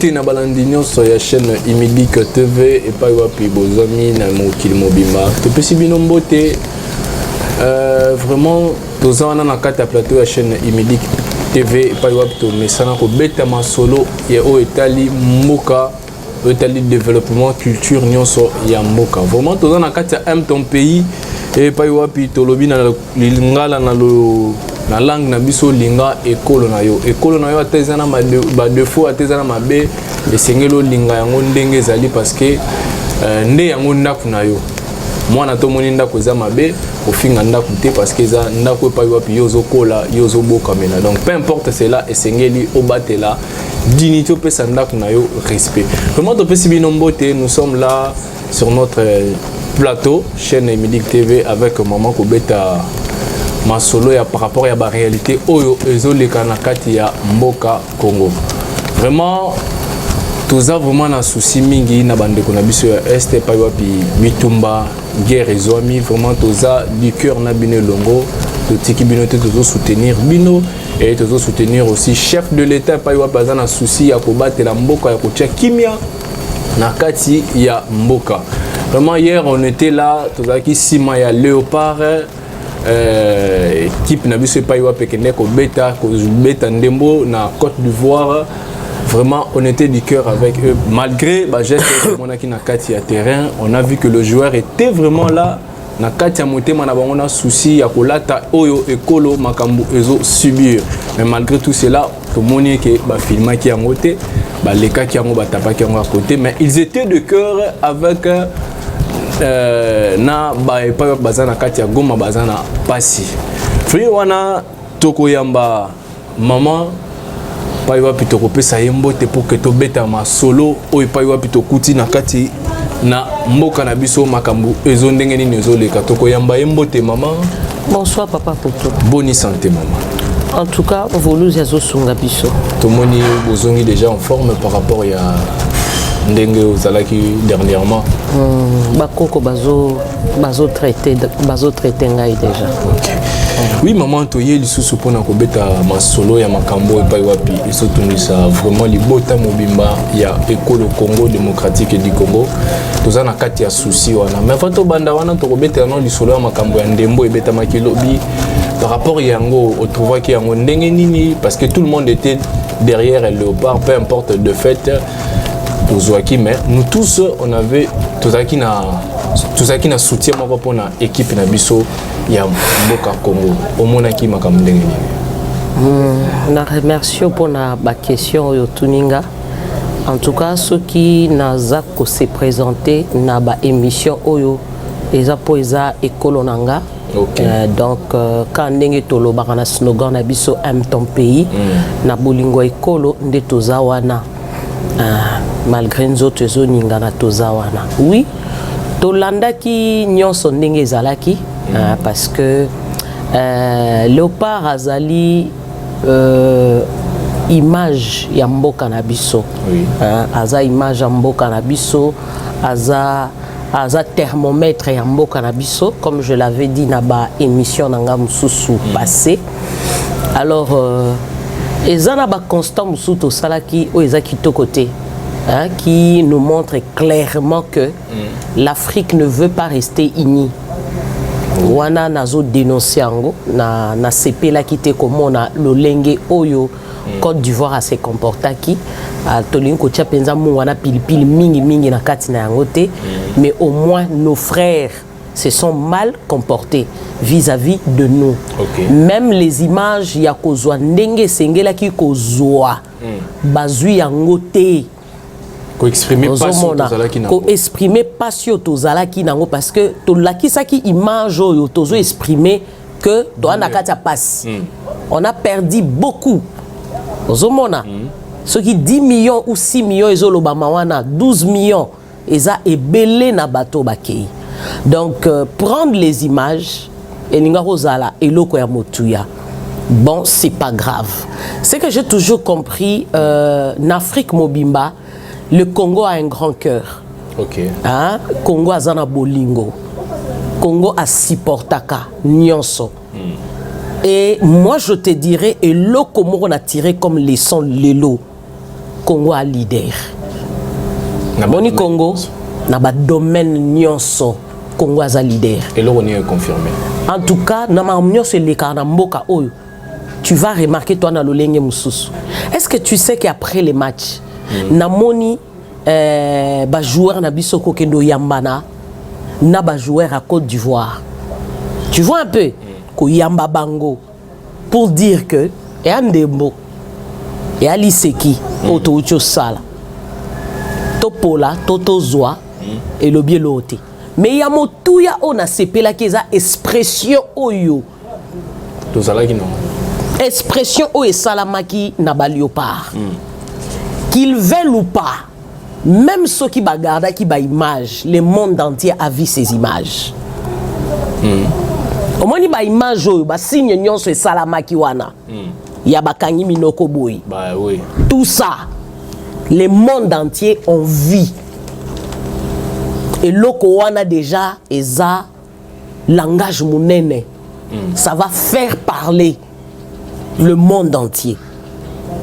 mbote na balandinyo sur la chaîne Imilique TV et pas wapi bozami na mokili mobimba. Topesi bino mbote vraiment tozana na kata plateau ya chaîne Imilique TV et pas wapi to mesana ko beta masolo ya o etali mboka etali développement culture nyonso ya mboka. Vraiment tozana na kata aime ton pays et pas wapi to lobi na lingala na lo na langue na biso linga ekolo na yo atezana ba défaut atezana mabe esengelo linga yango ndenge ezali parce que nde yango ndaku na yo mwana to moni ndako eza mabe ofinga ndaku te parce que eza ndako epai wapi yo zokola yo zoboka mena. Donc peu importe cela esengeli obatela dignité opesa ndaku na yo respect. Vraiment topesi bino mbote, nous sommes là sur notre plateau chaîne Imilique TV avec maman Kobeta masolo ya par rapport à la réalité oyo ezoleka na kati ya mboka Congo. Vraiment toza vraiment na souci mingi na bandeko na biso ya este pa wapi bitumba guerre ezwami. Vraiment toza du cœur na bino longo totiki bino te tozo soutenir bino et tozo soutenir aussi chef de l'état pa wapi baza na souci ya kobatela mboka ya kotia kimia na kati ya mboka. Vraiment hier on était là tozaki sima ya Léopard équipe na biso pa yo pekende ko beta ndembo na Côte d'Ivoire. Vraiment on était du cœur avec eux malgré ba geste monaki na kati ya terrain. On a vu que le joueur était vraiment là na kati ya motema na bango na souci ya kolata oyo ekolo makambu ezo subir. Mais malgré tout cela to moni ke ba filmaki yango te ba lekaki yango ba tapaki yango à côté, mais ils étaient de cœur avec na ba bazana kati ya Goma bazana pasi free wana toko yamba maman pa wapi toko pesa yembote pour que to beta ma solo o pa wapi to kuti na kati na mboka na biso makambu ezo ndenge nini ezoleka toko yamba yembote maman. Bonsoir papa Poto. Bonne santé maman. En tout cas volu yazo sunga biso to moni bozongi déjà en forme par rapport ya ndenge ozalaki dernièrement. Bakoko bazo traité ngai déjà. Okay. Oui maman toye lisusu pona ko beta masolo ya makambo epai wapi esotungisa vraiment libota mobimba ya ekolo Congo démocratique du Congo toza na kati ya souci wana mais fato banda wana to ko beta non lisolo ya makambo ya ndembo ebeta makilobi par rapport yango on trouva ki yango ndenge nini parce que tout le monde était derrière Léopard peu importe de fait mais nous tous on avait tozaki na soutien moko pona équipe na biso ya mboka Congo omonaki makambo ndenge nini. Na remercie pour na ba question yo tuninga. En tout cas ceux qui naza ko se présenter na ba émission oyo eza po eza ekolo nanga. Okay. Donc quand ndenge tolobaka na slogan na biso aime ton pays na bolingo ekolo nde toza wana. Malgré nous autres zoninga na tozawana. Oui, tolanda ki nyonso ndenge ezalaki parce que Léopard azali image ya mboka na biso. Oui. Aza image ya mboka na biso, aza thermomètre ya mboka na biso comme je l'avais dit na ba émission nanga mususu passé. Alors ezana ba constant mususu to salaki o ezaki to côté. Qui nous montre clairement que l'Afrique ne veut pas rester unie. Wana nazo dénoncer ango na CP la kité comme on a le lengue oyo Côte d'Ivoire a se comporta qui a tolinko tia penza mu wana pilipili mingi na kati na yangote mais au moins nos frères se sont mal comportés vis-à-vis de nous. Okay. Même les images ya kozwa ndenge sengela ki kozwa bazui yangote exprimer passion tozalaki nango parce que tolakisaki image oyo tozo exprimer que doit na kati passe. On a perdu beaucoup. Ozomona ceux qui 10 millions ou 6 millions ezoloba mawana 12 millions eza ebele na bato bakei. Donc prendre les images et ninga rozala eloko ya motuya. Bon, c'est pas grave. C'est que j'ai toujours compris en Afrique mobimba le Congo a un grand cœur. Ok. Hein? Congo a zana bolingo. Congo a supportaka nyonso. Et moi je te dirais et l'eau comme on a tiré comme leçon l'élo. Congo a leader. Moni Congo na ba domaine nyonso Congo a leader. Et là on est confirmé. En tout cas, na ma nyonso le kanamboka oyo. Tu vas remarquer toi na lolenge mususu. Est-ce que tu sais qu'après les matchs na moni ba joueur na biso ko kendo yambana na ba joueur à Côte d'Ivoire. Tu vois un peu ko yamba bango pour dire que et andembo et aliseki auto ucho sala. Topola, Totozwa et le bielote. Mais ya motuya on a sepela keza expression oyo. Tozala ki non. Expression oyo salamaki na ba léopard. Qu'ils veulent ou pas, même ceux qui bagardent qui ba image, le monde entier a vu ces images. Au moins ni ba image oyo ba signe nyonso e salamaki wana. Ya bakangi minoko boy. Bah oui. Tout ça. Le monde entier en vit. Et loko wana déjà eza langage munene. Ça va faire parler le monde entier.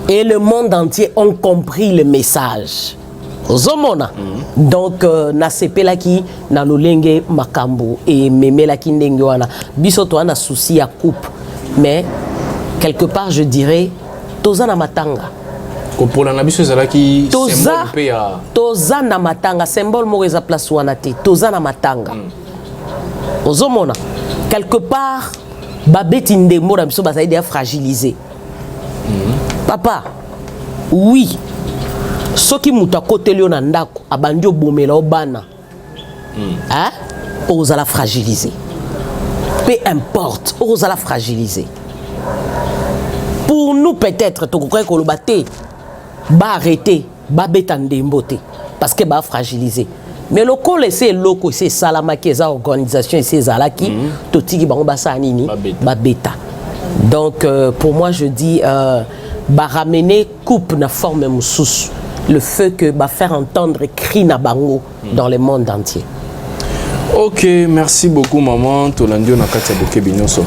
Et le monde entier ont compris le message. Ozomona. Donc na sepela ki na lolenge makambo et memela ki ndenge wana. Biso to ana souci à coupe. Mais quelque part je dirais tozana matanga. Pour la nabiso zalaki symbole pe ya toza na matanga symbole mo eza place wana te toza na matanga ozomona quelque part babeti ndembo na biso basaidi ya fragiliser papa oui soki muta kotelio na ndako abandi obomela obana hein ozala fragiliser peu importe ozala fragiliser pour nous peut-être tokokoy kolobate ba arrêter ba betande mboté parce que ba fragiliser mais le col c'est loko c'est salama keza organisation c'est zalaki totiki bango basa nini ba beta donc pour moi je dis ba ramener coupe na forme mususu le feu que ba faire entendre cri na bango dans le monde entier. Ok, merci beaucoup maman. Tolandio na kati ya boke binyoso.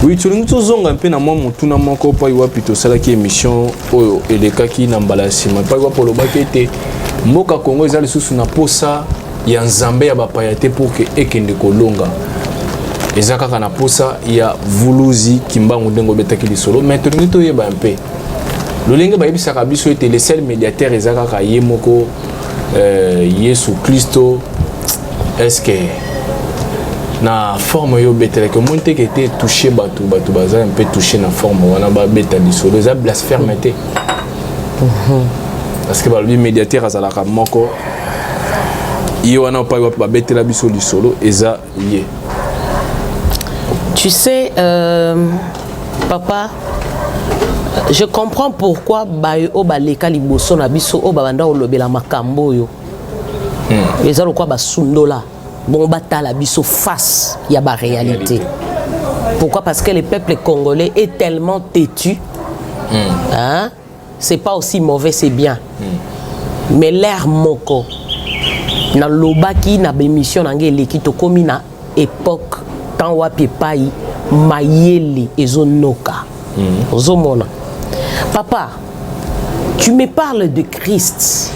Oui, tulingi tozonga un peu na mwa mutuna moko pa iwa pito sala ki émission oyo elekaki na mbala sima pa iwa polo bakete mboka Congo ezali susu na posa ya nzambe ya bapayate pour que ekende kolonga. Eza kaka na posa ya vuluzi kimbangu ndengo betaki lisolo mais tulingi toyeba un peu. Lolenge ba yebisaka biso ete le seul médiateur eza kaka ye moko Yesu Kristo. Est-ce que na forme yo betela que monte qui était touché batu baza un peu touché na forme wana ba beta lisolo za blasphémité parce que ba le médiateur azalaka moko ye wana pa ba betela biso lisolo eza lié. Tu sais papa je comprends pourquoi ba o ba leka liboso na biso o ba banda o lobela makambo yo. Les gens quoi sundola bon batala biso face il y a ba réalité. Pourquoi? Parce que le peuple congolais est tellement têtu. Hein? C'est pas aussi mauvais, c'est bien. Mais l'air moko na lobaki na bémission na ngeli ki to komi na époque tant wapi pai mayele ezonoka. Ozomona. Papa, tu me parles de Christ.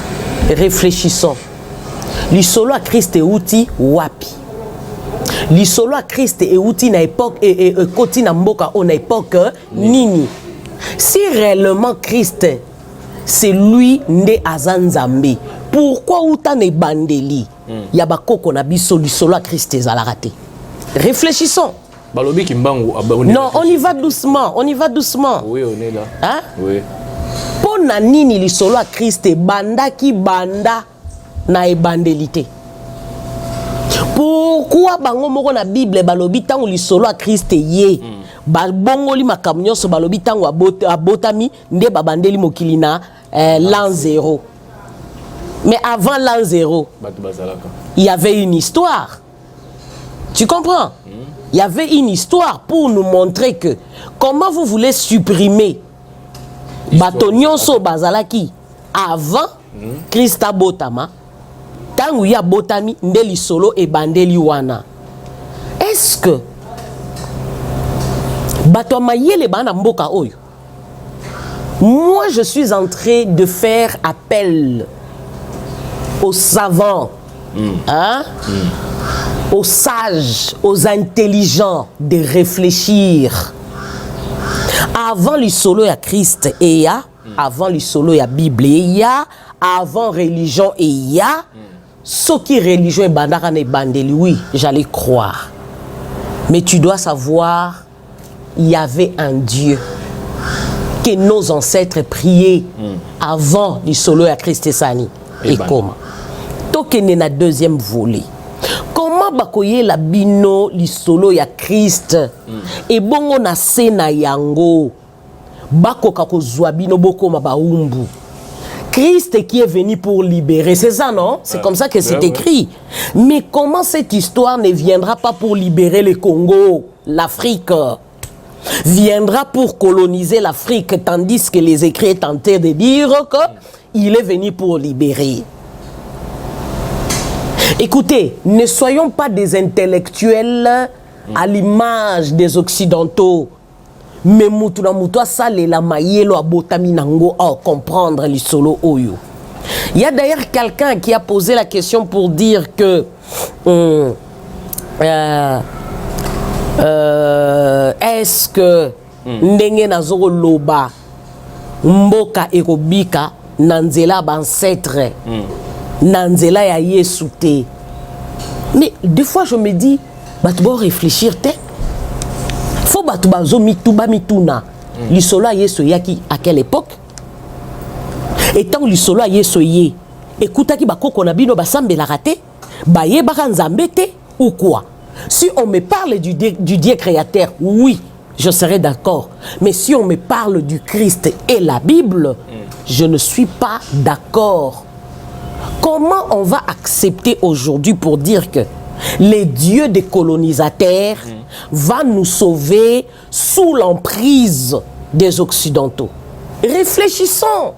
Réfléchissons. L'isolo à Christ et outil wapi. L'isolo à Christ et outil na époque et koti na mboka on époque nini. Si réellement Christ c'est lui nde azanzambe, pourquoi outa ne bandeli ya bakoko na biso l'isolo à Christ ezalaka. Réfléchissons. Balobi kimbangu non, on y va doucement, on y va doucement. Oui, on est là. Hein? Oui. Pour na nini l'isolo à Christ banda ki banda na ebandelité. Pourquoi bango moko na Bible balobi tango lisolo a Christ ye ba bongoli makamnyo so balobi tango abotami nde babandeli mokili na l'an 0. Mais avant l'an 0, il y avait une histoire. Tu comprends? Il y avait une histoire pour nous montrer que comment vous voulez supprimer batonyon so bazalaki avant Christ abotama. Tangu ya botami ndeli solo et bandeli wana. Est-ce que bato mayele bana mboka oyo Moi, je suis en train de faire appel aux savants, hein? Aux sages, aux intelligents de réfléchir. Avant le solo, il y a Christ et il y a, avant le solo, il y a Bible et il y a, avant religion et il y a, ce qui religion est bandara et bandeli, oui, j'allais croire. Mais tu dois savoir, il y avait un Dieu que nos ancêtres priaient avant le solo à Christ et Sani. Et comment? Donc, il y a un deuxième volet. Comment bakoye la bino li solo ya Christ et bongo na sena yango bako kako zwa bino boko mabaumbu. Christ qui est venu pour libérer, c'est ça non? C'est comme ça que c'est écrit. Mais comment cette histoire ne viendra pas pour libérer le Congo, l'Afrique? Viendra pour coloniser l'Afrique, tandis que les écrits tentaient de dire qu'il est venu pour libérer. Écoutez, ne soyons pas des intellectuels à l'image des Occidentaux. Mais mutuna mutua sale la mayelo abotami nango à comprendre les solo oyo. Il y a d'ailleurs quelqu'un qui a posé la question pour dire que est-ce que ndenge nazoro loba mboka ekobika nanzela ancêtre nanzela ya Yesu te. Mais des fois je me dis bah tu dois réfléchir te. Faut bah tu bazo mituba mituna. Lisolo Yesu yaki à quelle époque? Et tant lisolo Yesu ye écoute ki bakoko na bino basambela raté ba ye baka nzambe te ou quoi? Si on me parle du Dieu créateur, oui, je serai d'accord. Mais si on me parle du Christ et la Bible, je ne suis pas d'accord. Comment on va accepter aujourd'hui pour dire que les dieux des colonisateurs vont nous sauver sous l'emprise des Occidentaux? Réfléchissons.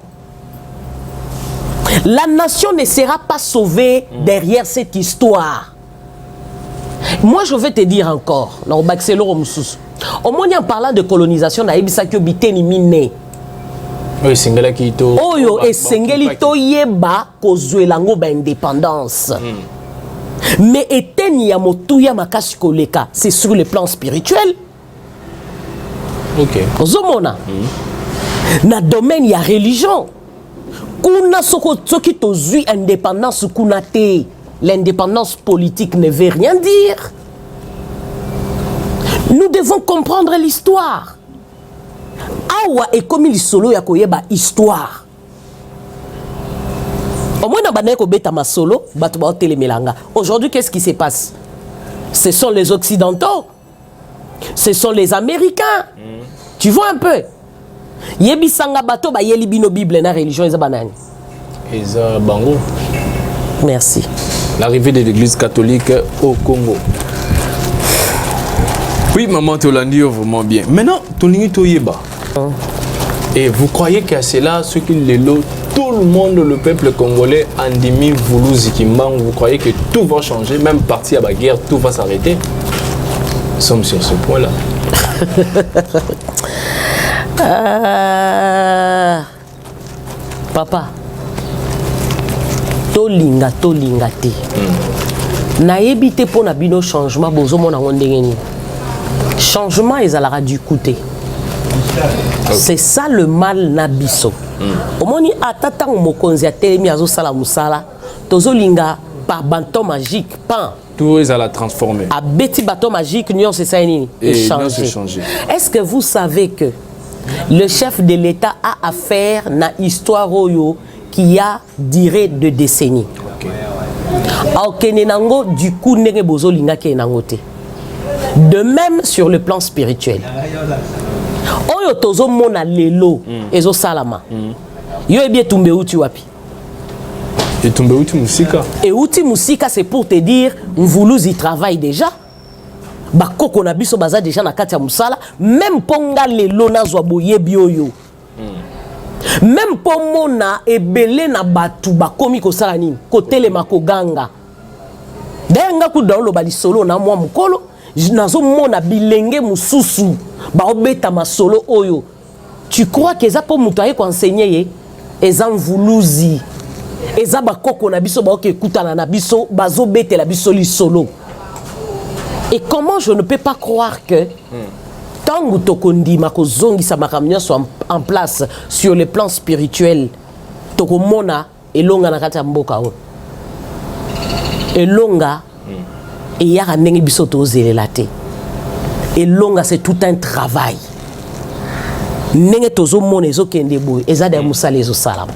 La nation ne sera pas sauvée derrière cette histoire. Moi, je vais te dire encore, au moins en parlant de colonisation, oui, singela kito. Oyo et singelito yeba kozwelango ba indépendance. Mais eteni ya motuya makasi koleka, c'est sur le plan spirituel. OK. Ozomona. Na domaine ya religion. Kuna soko soki tozui indépendance kuna te. L'indépendance politique ne veut rien dire. Nous devons comprendre l'histoire. Awa et comme il solo ya koyeba histoire. Au moins na baneko beta ma solo, batu ba telemelanga. Aujourd'hui, qu'est-ce qui se passe? Ce sont les Occidentaux. Ce sont les Américains. Tu vois un peu? Yebi sanga bato ba yeli bino Bible na religion eza banani. Eza bango. Merci. L'arrivée de l'église catholique au Congo. Oui, maman Tolandi, vraiment bien. Maintenant, Tolingi Toyeba. Et vous croyez qu'à cela, ce qui est là, tout le monde, le peuple congolais, Andimi, Voulou, Zikimban, vous croyez que tout va changer, même parti à la guerre, tout va s'arrêter? Nous sommes sur ce point-là. Papa, tolinga te. Na ebité pour na bino changement, bozo mona wondengeni. Changement ezalaka du côté. C'est ça le mal nabiso. Omoni atata mokonzi atelemi azo sala musala, tozolinga par bâton magique, pan. Tout est à la transformer. A beti bâton magique, nion c'est ça nini. Changer. Est-ce que vous savez que le chef de l'État a affaire na histoire oyo qui a duré de décennies? Nenango du coup nenge bozo linga ke nango te. De même sur le plan spirituel. Oyo tozo mona lelo ezo salama. Yo ebie tumbe uti wapi? Et tumbe uti musika. Et uti musika c'est pour te dire Mvoulouz y travaille déjà. Bakoko na biso baza déjà na kati ya musala, même ponga lelo na zwa boyebi oyo. Même pomona ebele na batu bakomi ko sala nini? Ko telema ko ganga. Denga ku dans lo bali solo na mwa mukolo, nazo mona bilenge mususu ba obeta masolo oyo. tu crois que ça pour mutoyer enseigner ezam vuluzi eza bakoko na biso ba ke kutana na biso bazo bete la biso li solo. Et comment je ne peux pas croire que tant que tokondi mako zongi sa makamnya soit en place sur le plan spirituel tokomona elonga na kata mboka o elonga et yaka ndenge biso tozelela te elonga c'est tout un travail ndenge tozomona ezokende boye eza da musala ezosalama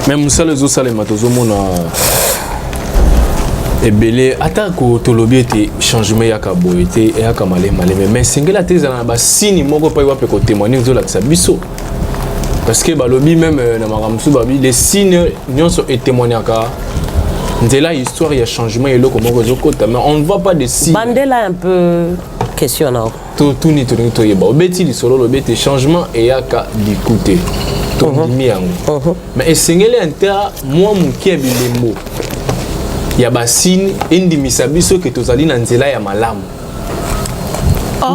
même musala ezosalema tozomona ebele atako tolobi ete changement yaka boye te yaka malema mais singela te ezala na basini moko pa iwape ko témoigner ezolakisa biso parce que balobi même na makamsu babi les signes nyonso etémoignaka nzela histoire ya changement eloko moko ezokota mais on ne voit pas de signes. Bandela un peu questionnant tout ni toyeba obeti lisolo lobete changement eyaka dikute tondimi yango mais esengeli intera moi mukie bilembo ya basini endimisa biso ke tozali na nzela ya malamu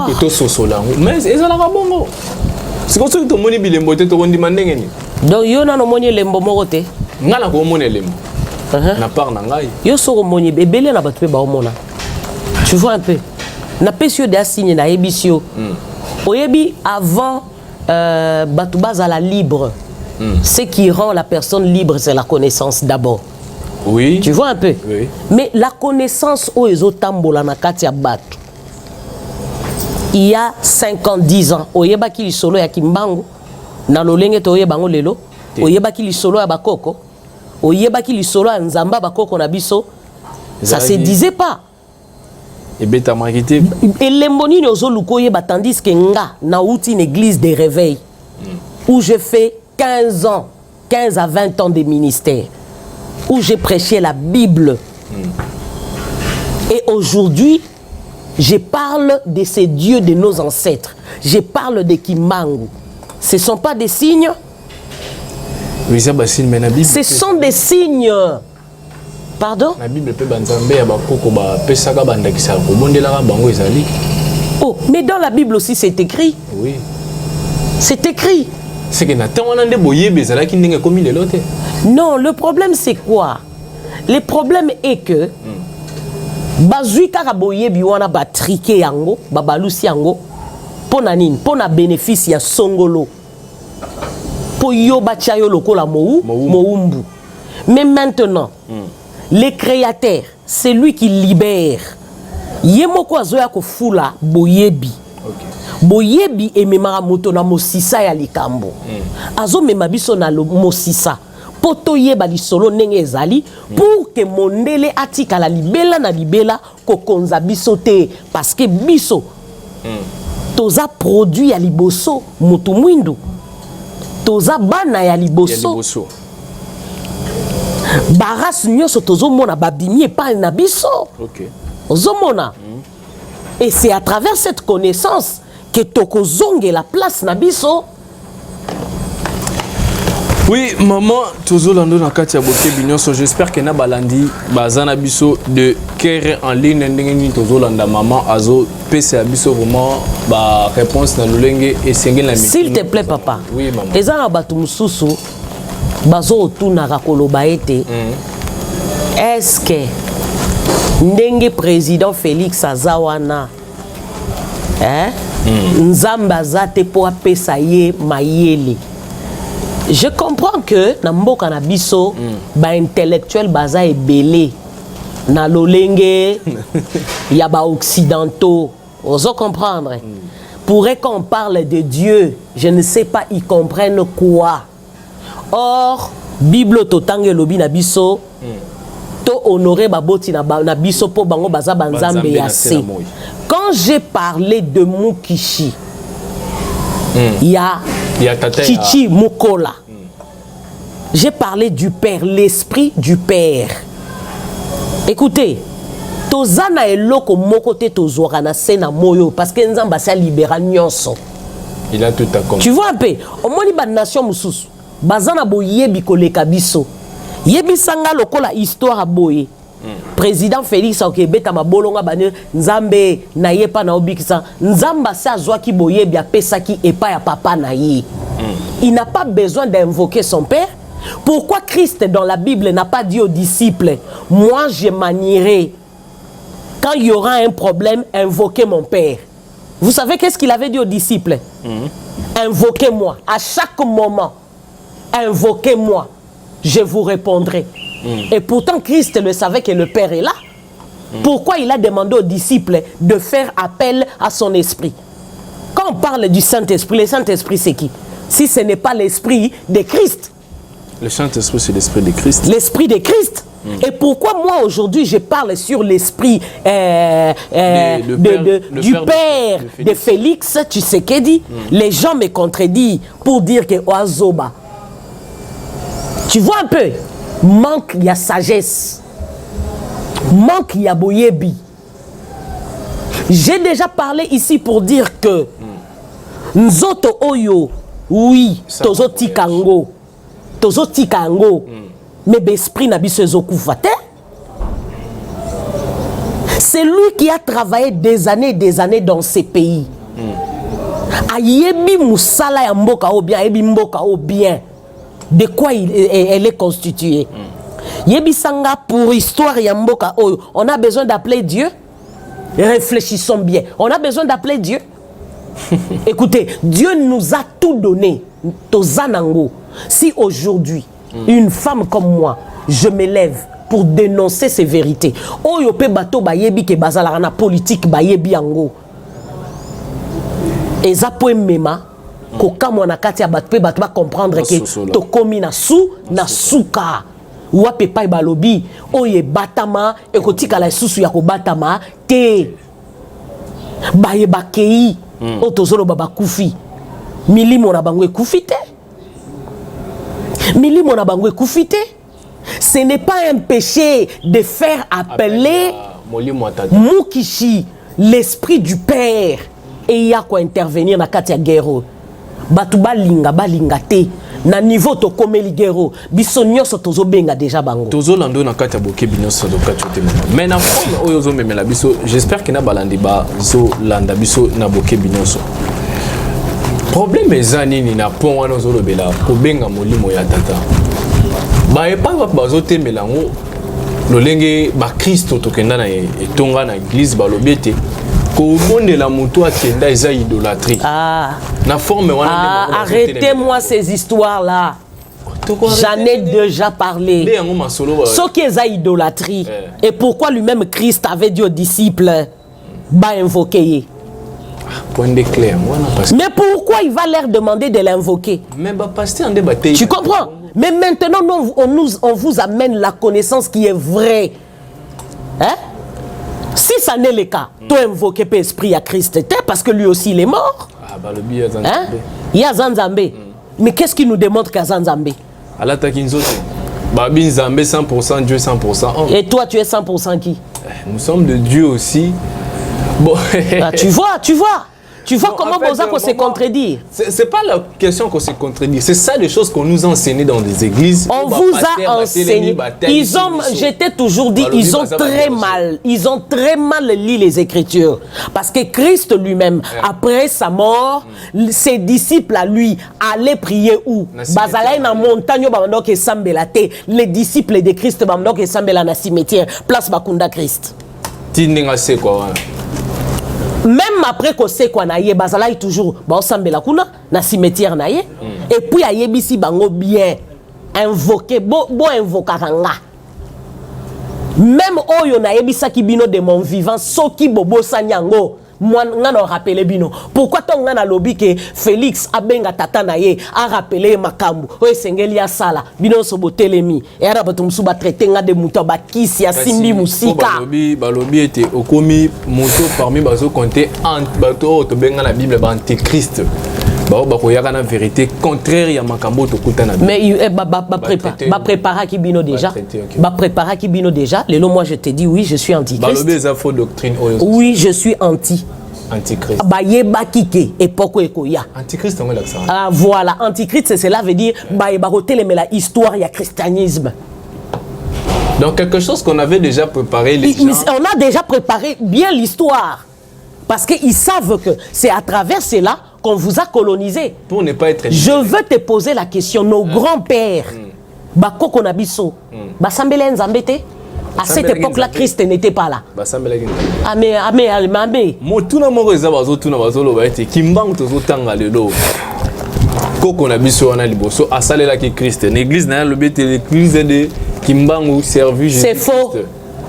que to sosola mais ezalaka bongo siko soki tomoni bilembo te tokondima ndenge ni donc yo nano moni lembo moko te nga na komona lembo na part na ngai yo soko moni ebele na bato pe baomona tu vois un peu na pesio de signe na ebisio oyebi avant bato bazala libre ce qui rend la personne libre c'est la connaissance d'abord. Oui. Tu vois un peu. Oui. Mais la connaissance au ezotambola na kati ya bato. Il y a 50-10 ans, oyeba ki lisolo ya kimbangu na lolenge to oyeba ngo lelo, oyeba ki lisolo ya bakoko, oyeba ki lisolo ya nzamba bakoko na biso, ça se disait pas. Et beta marketé. Et lemboni no zoluko yeba tandis que nga na outi une église de réveil où je fais 15 ans, 15 à 20 ans de ministère. Où j'ai prêché la Bible. Et aujourd'hui, je parle de ces dieux de nos ancêtres. Je parle de Kimbangu. Ce ne sont pas des signes. Oui, ça, c'est mais la Bible. Ce sont des signes. Pardon? La Bible peut banzambe abakoko ba pesaka bandakisa ko bondela bango ezali. Oh, mais dans la Bible aussi c'est écrit. Oui. C'est écrit. C'est que na tawanda nde boyebe ezala ki ndenge komi lelo te. Non, le problème c'est quoi? Le problème est que bazui kaka boyebi wana ba triquer yango, ba balusi yango pona nini? Pona bénéfice ya songolo. Po yo batia yo lokola moumbu. Mais maintenant, le créateur, c'est lui qui libère. Yemoko azoya ko fula boyebi. Boyebi ememara moto na mosisa ya likambo. Azo mema biso na mosisa. Poto yeba lisolo ndenge ezali pour que mondele atika la libela na libela ko konza biso te parce que biso toza produit ya liboso mutu mwindu. Toza bana ya liboso. Baras nyoso tozomona babimi pa na biso. OK. Ozomona. Et c'est à travers cette connaissance que tokozonge la place na biso. Oui, maman, tozolando na kati ya boke binyoso, j'espère que na balandi bazana biso de cœur en ligne ndenge ni tozolanda maman azo pesa biso vraiment ba réponse na lolenge esengeli na miki. S'il te plaît papa. Oui maman. Ezana batu mususu bazo otuna rakoloba ete. Est-ce que ndenge président Félix Azawana Nzamba zate po apesa ye mayele. Je comprends que na mboka na biso ba intellectuel baza ebele na lolenge ya ba occidentaux. Oso comprendre. Pourrait qu'on parle de Dieu, je ne sais pas ils comprennent quoi. Or Bible totange lobi na biso to honorer baboti na biso po bango baza banzambe ya se. Quand j'ai parlé de Mukishi, il y a Chichi Mukola. J'ai parlé du Père, l'esprit du Père. Écoutez, tozana eloko moko te tozora na sena moyo parce que nzamba sa libéral nyonso. Il a tout à comprendre. Tu vois un peu, au moni ba nation mususu, bazana boyebi koleka biso. Yebi sanga lokola histoire boye. président Félix Okebeta mabolonga bane nzambe na ye pa na obikisa nzamba sa zwaki boyebi apesa ki epa ya papa na ye. Il n'a pas besoin d'invoquer son père. Pourquoi Christ dans la Bible n'a pas dit aux disciples moi je manierai quand il y aura un problème invoquer mon père. Vous savez qu'est-ce qu'il avait dit aux disciples? Invoquez-moi à chaque moment. Invoquez-moi, je vous répondrai. Et pourtant, Christ le savait que le Père est là. Pourquoi il a demandé aux disciples de faire appel à son esprit? Quand on parle du Saint-Esprit, le Saint-Esprit c'est qui? Si ce n'est pas l'esprit de Christ. Le Saint-Esprit c'est l'esprit de Christ. L'esprit de Christ. Et pourquoi moi aujourd'hui je parle sur l'esprit du père de Félix Tshisekedi? Les gens me contredisent pour dire que Oazoba. Tu vois un peu? Manque, il y a sagesse. Manque, il y a boyebi. J'ai déjà parlé ici pour dire que Nzoto Oyo, oui, Tozo Tikango. Tozo Tikango. Mais l'esprit n'a pas besoin. C'est lui qui a travaillé des années dans ces pays. Ayebi Moussala ya mboka o bien, Ayebi mboka o bien. De quoi elle est constituée. Yebi Sanga pour histoire ya mboka o, on a besoin d'appeler Dieu. Réfléchissons bien. On a besoin d'appeler Dieu. Écoutez, Dieu nous a tout donné. Tozanango. Si aujourd'hui, une femme comme moi, je me lève pour dénoncer ces vérités. Oyope bato bayebi ke bazala na politique bayebi ango. Eza po mema ko kama na kati ya bato pe bato ba comprendre que to komi na su na suka. Wape pa balobi oye batama ekotika la susu ya ko batama te. Baye bakei otozolo baba kufi. Milimo na bango ekufi te. Milimo na bango ekufi te. Ce n'est pas un péché de faire appeler Mukishi, l'esprit du Père, et il y a quoi intervenir dans Katia Guerrero. Batuba linga te. Na niveau to komeli Guerrero, biso nyoso tozo benga déjà bango. Tozo lando na Katia boke binyoso do Katia te. Mais na forme oyozo memela biso, j'espère que na balandi ba zo landa biso na boke binyoso. Problème ezani ni na pon wana zo lobela ko benga molimo ya tata. Ba epa bazote melango lolenge ba Kristo tokenda na etonga na église ba lobete ko monde la mutu akenda eza idolâtrie. Na forme wana arrêtez-moi ces histoires là. J'en ai déjà parlé. Ce qui est idolâtrie. Et pourquoi lui-même Christ avait dit aux disciples ba invoquer. Point de clair. Mais pourquoi il va leur demander de l'invoquer? Mais bah pasteur en débat. Tu comprends? Mais maintenant, on vous amène la connaissance qui est vraie. Hein? Si ça n'est le cas, toi invoquer pas esprit à Christ, parce que lui aussi il est mort. Ah bah le biais Zanzambe. Il y a Zanzambe. Mais qu'est-ce qui nous démontre qu'à Zanzambe? Allah takinzote. Bah bin Zambé 100%, Dieu 100%. Oh. Et toi tu es 100% qui? Nous sommes de Dieu aussi. Bon. Ah, tu vois comment Bozako se contredit. C'est pas la question qu'on se contredit. C'est ça les choses qu'on nous a enseignées dans des églises. On vous a enseigné. Je t'ai toujours dit, ils ont très mal lu les Écritures. Parce que Christ lui-même, après sa mort, ses disciples à lui allaient prier où? Bazalaï na montagne bandok et sambelate. Les disciples de Christ bandok et sambela na cimetière. Place Bakunda Christ. Tindenga c'est quoi? Même après qu'on sait qu'on a bazala toujours ba osambela kuna na cimetière na ye et puis ayebisi bango bien invoquer bo invokakanga même oyo na yebisa ki bino de mon vivant soki bobo sanyango moi ngana rappeler bino pourquoi ton ngana lobi que Félix abenga tata na ye a rappeler makambu o esengeli ya sala bino so botelemi et ara batumsu ba traiter nga de muto ba kisi ya simbi musika balobi était okomi moto parmi bazo compter entre bato to benga la Bible ba antichrist ba ko yaka na vérité contraire ya makambo to kutana. Mais ba prépara ki bino déjà ba prépara ki bino déjà lelo moi je te dis oui je suis antichrist. Balobi za faux doctrine oyo. Oui je suis Antichrist. Bayeba kike époque ekoya. Antichrist on l'accent. Ah voilà, antichrist cela veut dire bayeba rotelemela histoire ya christianisme. Donc quelque chose qu'on avait déjà préparé, les gens... On a déjà préparé bien l'histoire. Parce qu'ils savent que c'est à travers cela qu'on vous a colonisé. Pour ne pas être... Je veux te poser la question. Nos grands-pères, Bakoko Nabiso, Basambele Nzambete, à cette époque-là, Christ n'était pas là. Amé. Motuna moko eza bazotuna bazoloba ete kimbangu tozotanga lelo. Koko na biso wana liboso asalela ki Christ. L'église na lobete l'église de kimbangu servi Jésus. C'est faux.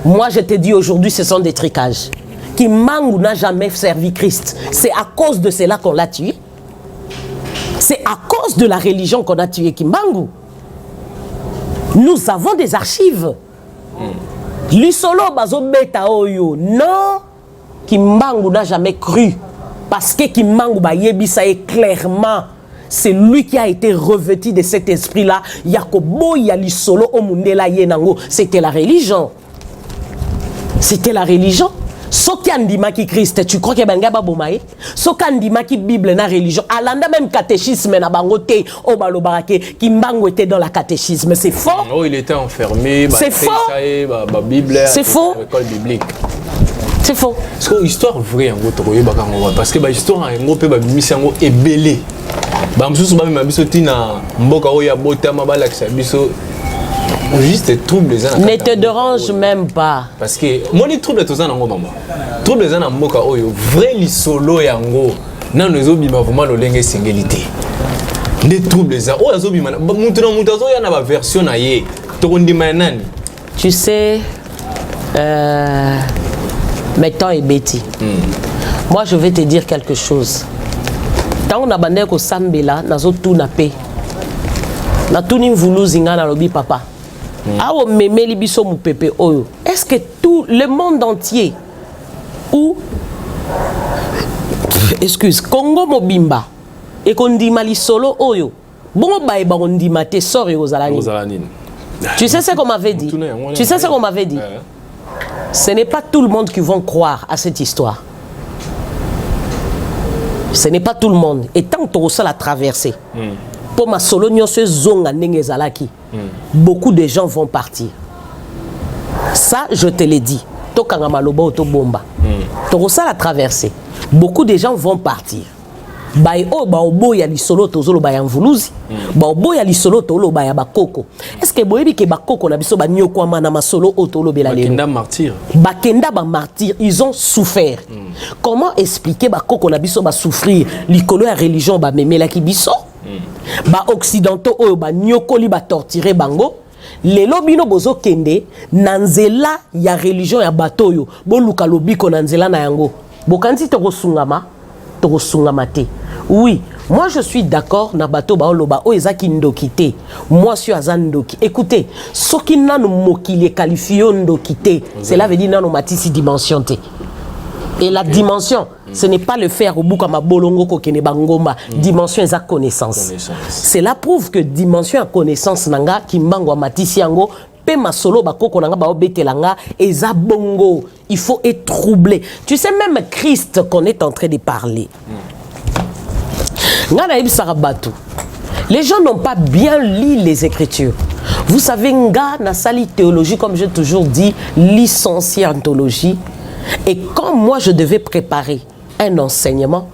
Moi je te dis aujourd'hui ce sont des tricages. Kimbangu n'a jamais servi Christ. C'est à cause de cela qu'on l'a tué. C'est à cause de la religion qu'on a tué Kimbangu. Nous avons des archives. L'isolo bazo beta oyo. Non. Kimbangu n'a jamais cru. Parce que Kimbangu ba yebisa clairement. C'est lui qui a été revêtu de cet esprit-là. Yakobo yalisolo omundela yenango. C'était la religion. C'était la religion. Soki andima ki Christ, tu crois que banga ba bomaye? Soki andima ki Bible na religion. Alanda même catéchisme na bango te o balobarake Kimbangu était dans la catéchisme, c'est faux. Oh, il était enfermé, c'est faux. Bible, c'est faux. L'école biblique. C'est faux. Parce que histoire vraie en gros parce que histoire en gros peut ba misango ebelé. Ba msusu ba biso tina mboka oya botama ba lakisa biso. Juste trouble les gens. Ne te dérange même pas. Parce que moi les troubles tous en maman. Troubles les gens en mboka oyo vrai li solo yango. Na nous obima vraiment lo lenge singélité. Les troubles les gens. Oh azobima mutuna mutazo ya na ba version na ye. To ndima nani. Tu sais mettons et Betty. Moi je vais te dire quelque chose. Tant on a bandé ko sambela nazo tout na paix. Na tout ni vulu zinga na lobi papa. Awo memeli biso mu pepe oyo. Est-ce que tout le monde entier ou excuse Congo mobimba et kondima li solo oyo. Bon ba e ba kondima te sori ozalani. Tu sais ce qu'on m'avait dit? Tu sais ce qu'on m'avait dit? Ce n'est pas tout le monde qui vont croire à cette histoire. Ce n'est pas tout le monde. Et tant que tu as traversé, pour ma solo nyonso zonga ndenge ezalaki, beaucoup de gens vont partir. Ça, je te l'ai dit. Tokanga maloba oto bomba. Tu as traversé. Beaucoup de gens vont partir. Bae o ba obo ya lisolo tozolo ba ya mvuluzi. Ba obo ya lisolo tolo ba ya bakoko. Est-ce que boyebi ke bakoko na biso ba nyoko na masolo otolo bela lelo. Bakenda martyr. Bakenda ba martyr, ils ont souffert. Comment expliquer bakoko na biso ba souffrir likolo ya religion ba memela ki biso? Ba occidentaux oyo ba nyoko li ba torturer bango. Lelo bino bozo kende nanzela ya religion ya batoyo. Bo luka lobiko nanzela na yango. Bokanzi to sungama. Oui, moi je suis d'accord na bato ba oloba o ezaki ndokité. Moi je suis azandoki. Écoutez, soki nanu mokili qualifié ndokité, cela veut dire nanu matisi dimension té. Et la dimension, ce n'est pas le faire au bout comme à bolongo kokene bangoma. Dimension est à connaissance. Cela prouve que dimension à connaissance nanga kimbango matisi yango. Masolo bakoko nanga ba obetelanga eza bongo. Il faut être troublé. Tu sais même Christ qu'on est en train de parler. Les gens n'ont pas bien lu les Écritures. Vous savez, nga na sali théologie, comme j'ai toujours dit, licencié en théologie. Et quand moi je devais préparer un enseignement,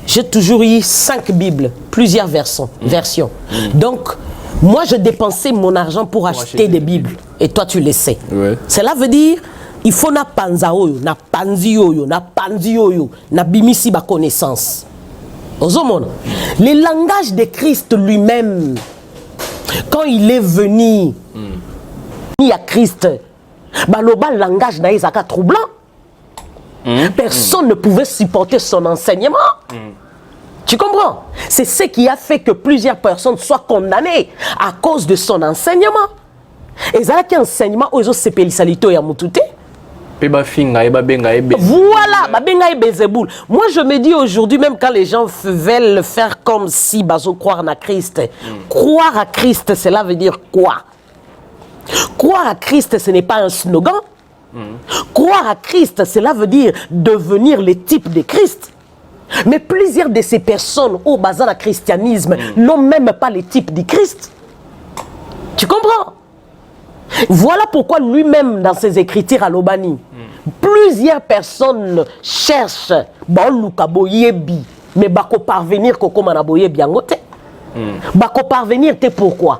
j'ai toujours eu 5 Bibles, plusieurs versions. Donc moi, je dépensais mon argent pour acheter des Bibles. Et toi, tu le sais. Ouais. Cela veut dire, il faut na panza oyo, na panzi oyo, na bimisi ba connaissance. Le langage de Christ lui-même, quand il est venu, il y a Christ, le langage na isaka troublant. Personne ne pouvait supporter son enseignement. Tu comprends? C'est ce qui a fait que plusieurs personnes soient condamnées à cause de son enseignement. Et ça qui enseignement aux autres spécialités ya mutute. Voilà, moi je me dis aujourd'hui, même quand les gens veulent faire comme si bazo croire à Christ. Croire à Christ, cela veut dire quoi? Croire à Christ, ce n'est pas un slogan. Croire à Christ, cela veut dire devenir le type de Christ. Mais plusieurs de ces personnes au bazar du christianisme n'ont même pas le type du Christ. Tu comprends? Voilà pourquoi lui-même, dans ses écritures à l'Obani, plusieurs personnes cherchent Luka Boyebi, mais bako parvenir koko manaboyebi angote. Bako parvenir te pourquoi?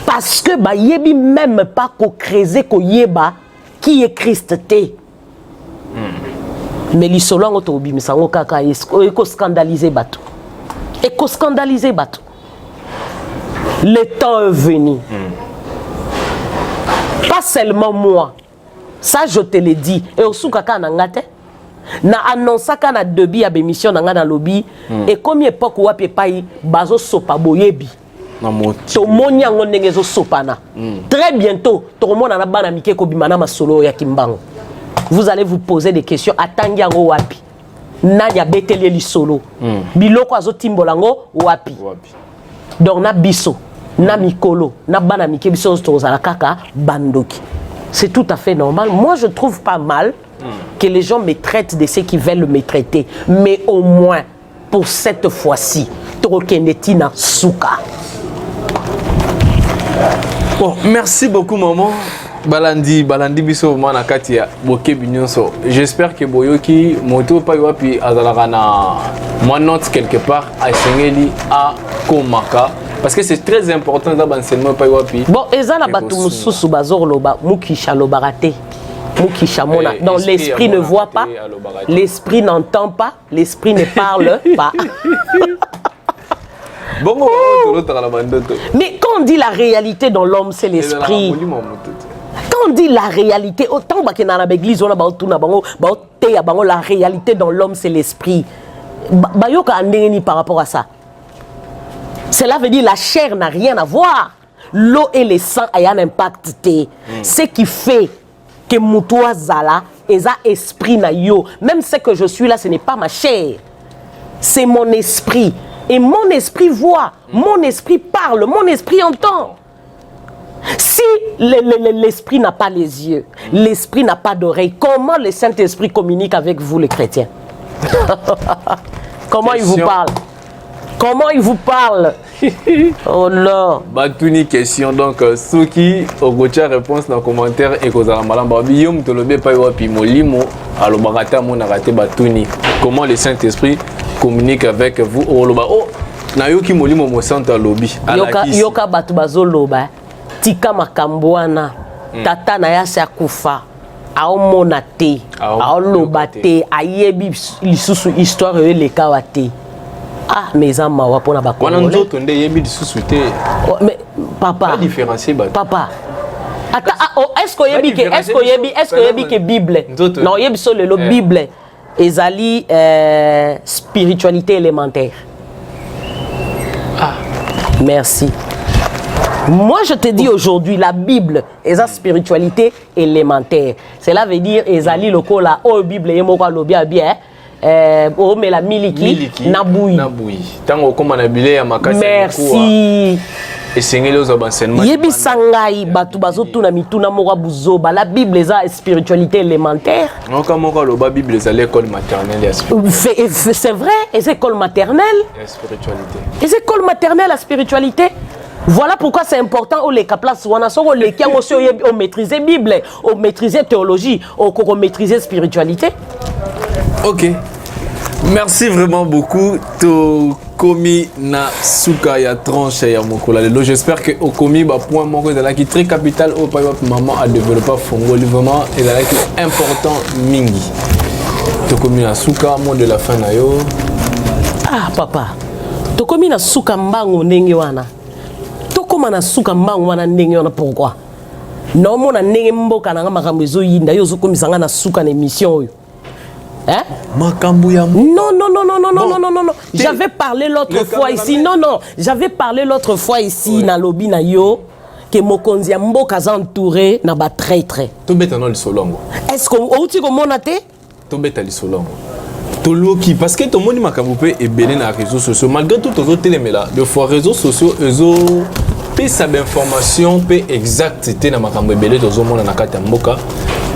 Parce que Bayebi même pas ko creuser ko yeba qui est Christ te. Mais l'isolo ngoto obi misango kaka eko scandaliser bato. Eko scandaliser bato. Le temps est venu. Pas seulement moi. Ça, je te l'ai dit. Et au soukaka nangate, na annonça kana debi à bémission nanga dans lobby. Et comme époque ou api pai bazo sopa boyebi. To monya ngondengezo sopana. Très bientôt, to mona na bana mike ko bimana masolo ya kimbango. Vous allez vous poser des questions. Atangi yango wapi. Nanya beteli li solo. Biloko azo timbolango wapi. Donc na biso. Na mikolo, na bana mike biso tozala kaka bandoki. C'est tout à fait normal. Moi, je trouve pas mal que les gens me traitent de ceux qui veulent me traiter. Mais au moins, pour cette fois-ci, Torokenetina Souka. Bon, merci beaucoup, maman. Balandi biso mana katia boke binyonso. J'espère que boyoki moto pa yopi azalaka na moi note quelque part à Sengeli à Komaka. Parce que c'est très important dans l'enseignement. Bon, ezana batu mususu bazor loba mukisha lobarate. Mukisha mona. Donc l'esprit ne voit pas, l'esprit n'entend pas, l'esprit ne parle pas. Mais quand on dit la réalité dans l'homme, c'est l'esprit. Quand on dit la réalité, autant que dans l'église on a la réalité dans l'homme, c'est l'esprit. Bayoka andengeni par rapport à ça. Cela veut dire la chair n'a rien à voir. L'eau et le sang ont un impact. Ce qui fait que Moutoua Zala est un esprit na yo. Même ce que je suis là, ce n'est pas ma chair. C'est mon esprit. Et mon esprit voit, mon esprit parle, mon esprit entend. Si l'esprit n'a pas les yeux, l'esprit n'a pas d'oreilles, comment le Saint-Esprit communique avec vous les chrétiens? Comment il vous parle? Comment il vous parle? Oh non. Batuni question donc ceux qui au gocha réponse dans commentaire et cause à malamba biom tolobe pa wapi molimo alo bagata mona raté batuni. Comment le Saint-Esprit communique avec vous au loba oh na yoki molimo mo santa lobi yoka batu bazoloba tika makambwana tata na ya sa kufa ao mona te ao loba te ayebi lisusu histoire le kawate. Ah, mes amis, on a pas mais papa, papa. Est-ce que y a Bible? Non, il y a le Bible. Ezali spiritualité élémentaire. Ah, merci. Moi, je te dis aujourd'hui, la Bible est la spiritualité élémentaire. Cela veut dire Ezali le cola au Bible et moi le bien bien. Oh mais la miliki naboui tango koma na bilé ya makasi merci esengeli ozo bansenement yebi sangai batu bazotuna mituna moko buzoba la Bible est spiritualité élémentaire moko loba Bible est l'école maternelle et spiritualité c'est vrai et école maternelle et spiritualité et école maternelle la spiritualité. Voilà pourquoi c'est important au les place wana soko les qui ont maîtriser Bible, ont maîtriser théologie, ont maîtriser spiritualité. Ok, merci vraiment beaucoup. To komi na suka ya tranche ya mokola lelo. J'espère que au komi ba point moko de la qui très capital au papa maman a développé fongo vraiment et là qui important mingi. To komi na suka mot de la fin na yo. Ah papa. To komi na suka mbango ndenge wana. To koma na suka mbango wana ndenge wana pourquoi? Non mona ndenge mboka na makambo ezo yinda yo zo komisanga na suka na émission oyo. Hein? Non. J'avais parlé l'autre fois ici. Non. J'avais parlé l'autre fois ici dans lobby na yo que Mokonzi Mboka entouré na ba traître. To beta no lisolongo. Est-ce qu'on outi ko monate? To beta lisolongo. To loki parce que to moni makambo pe e belé na réseaux sociaux malgré tout to télémela de fois réseaux sociaux ezo pe sa information pe exactité na makambo e belé to zo mona na kata mboka.